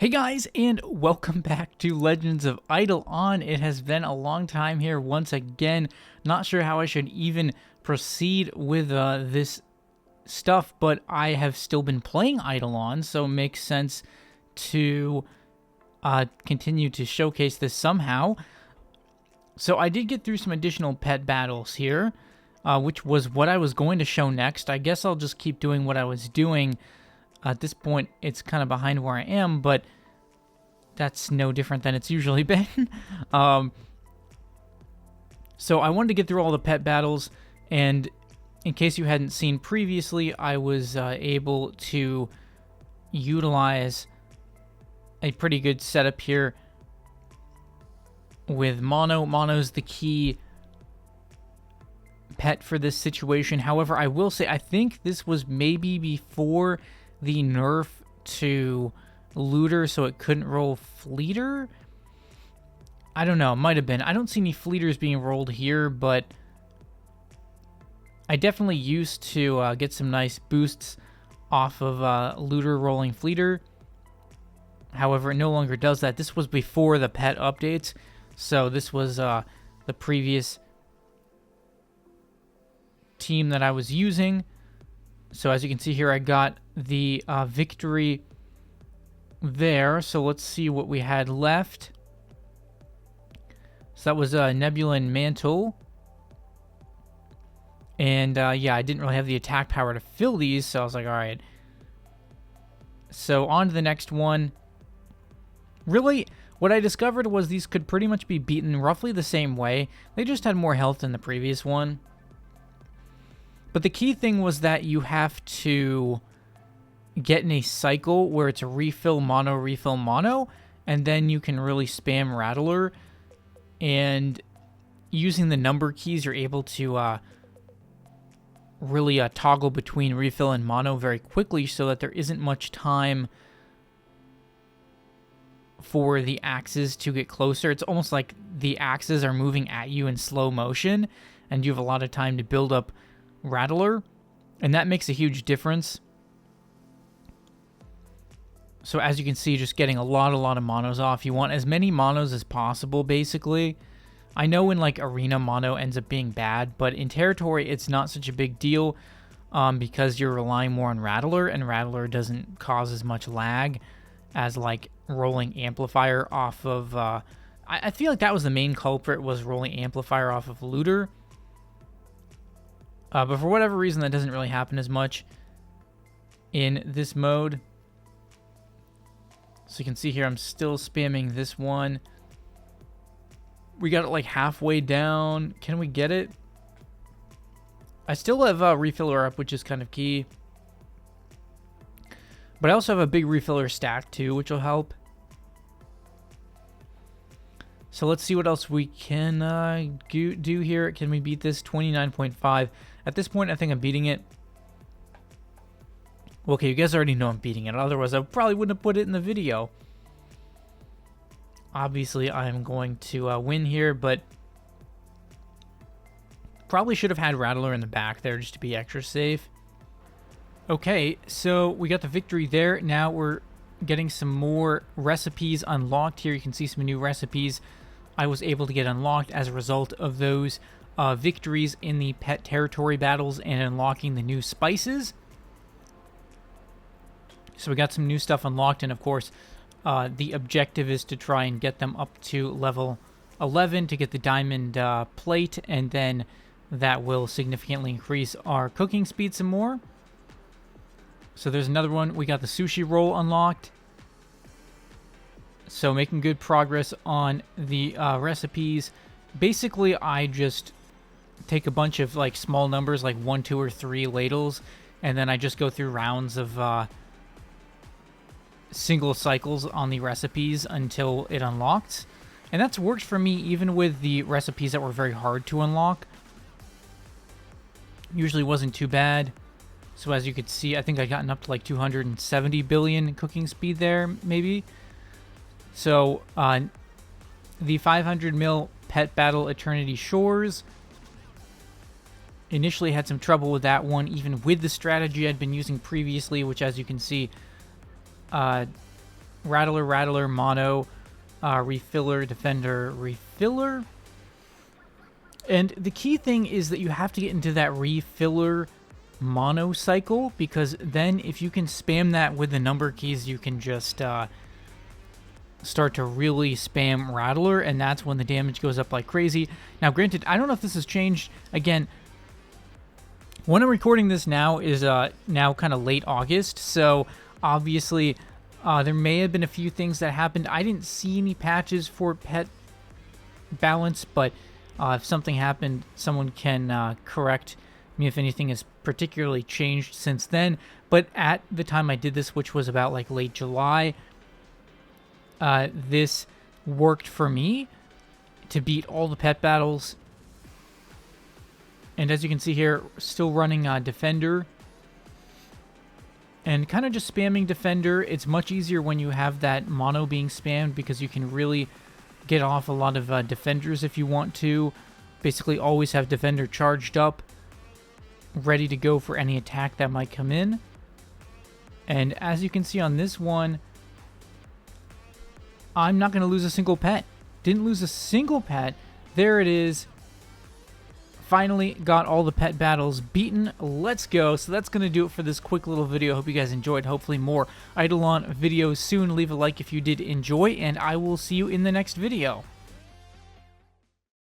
Hey guys, and welcome back to Legends of IdleOn. It has been a long time here once again. Not sure how I should even proceed with this stuff, but I have still been playing IdleOn, so it makes sense to continue to showcase this somehow. So I did get through some additional pet battles here, which was what I was going to show next. I guess I'll just keep doing what I was doing. At this point, it's kind of behind where I am, but that's no different than it's usually been. So I wanted to get through all the pet battles, and in case you hadn't seen previously, I was able to utilize a pretty good setup here with Mono. Mono's the key pet for this situation. However, I will say I think this was maybe before the nerf to Looter, so it couldn't roll Fleeter. I don't know, it might have been. I don't see any Fleeters being rolled here, but I definitely used to get some nice boosts off of Looter rolling Fleeter. However, it no longer does that. This was before the pet updates, so this was the previous team that I was using. So as you can see here, I got the victory there. So let's see what we had left. So that was Nebula and Mantle. And yeah, I didn't really have the attack power to fill these, so I was like, all right. So on to the next one. Really, what I discovered was these could pretty much be beaten roughly the same way. They just had more health than the previous one. But the key thing was that you have to get in a cycle where it's a refill, mono, and then you can really spam Rattler. And using the number keys, you're able to really toggle between refill and mono very quickly so that there isn't much time for the axes to get closer. It's almost like the axes are moving at you in slow motion, and you have a lot of time to build up Rattler, and that makes a huge difference. So as you can see, just getting a lot of monos off. You want as many monos as possible, basically. I know in like arena, mono ends up being bad, but in territory, it's not such a big deal because you're relying more on Rattler, and Rattler doesn't cause as much lag as like rolling Amplifier off of... I feel like that was the main culprit, was rolling Amplifier off of Looter. But for whatever reason, that doesn't really happen as much in this mode. So you can see here, I'm still spamming this one. We got it like halfway down. Can we get it? I still have Refiller up, which is kind of key. But I also have a big Refiller stack too, which will help. So let's see what else we can do here. Can we beat this? 29.5. At this point, I think I'm beating it. Okay, you guys already know I'm beating it. Otherwise, I probably wouldn't have put it in the video. Obviously, I'm going to win here, but probably should have had Rattler in the back there just to be extra safe. Okay, so we got the victory there. Now we're getting some more recipes unlocked here. You can see some new recipes I was able to get unlocked as a result of those victories in the pet territory battles and unlocking the new spices. So we got some new stuff unlocked, and of course, the objective is to try and get them up to level 11 to get the diamond plate, and then that will significantly increase our cooking speed some more. So there's another one. We got the sushi roll unlocked. So making good progress on the recipes. Basically, I just take a bunch of like small numbers, like 1, 2, or 3 ladles, and then I just go through rounds of single cycles on the recipes until it unlocks. And that's worked for me even with the recipes that were very hard to unlock. Usually wasn't too bad. So as you could see, I think I gotten up to like 270 billion cooking speed there, maybe. So the 500 mil pet battle Eternity Shores. Initially had some trouble with that one, even with the strategy I'd been using previously, which as you can see Rattler, Mono, Refiller, Defender, Refiller. And the key thing is that you have to get into that Refiller Mono cycle, because then if you can spam that with the number keys, you can just start to really spam Rattler, and that's when the damage goes up like crazy. Now, granted, I don't know if this has changed. Again, when I'm recording this now is now kind of late August, so obviously there may have been a few things that happened. I didn't see any patches for pet balance, but if something happened, someone can correct me if anything has particularly changed since then. But at the time I did this, which was about like late July, this worked for me to beat all the pet battles. And as you can see here, still running Defender. And kind of just spamming Defender. It's much easier when you have that Mono being spammed, because you can really get off a lot of Defenders if you want to. Basically always have Defender charged up, ready to go for any attack that might come in. And as you can see on this one, I'm not going to lose a single pet. Didn't lose a single pet. There it is. Finally got all the pet battles beaten. Let's go. So that's going to do it for this quick little video. Hope you guys enjoyed. Hopefully more IdleOn videos soon. Leave a like if you did enjoy, and I will see you in the next video.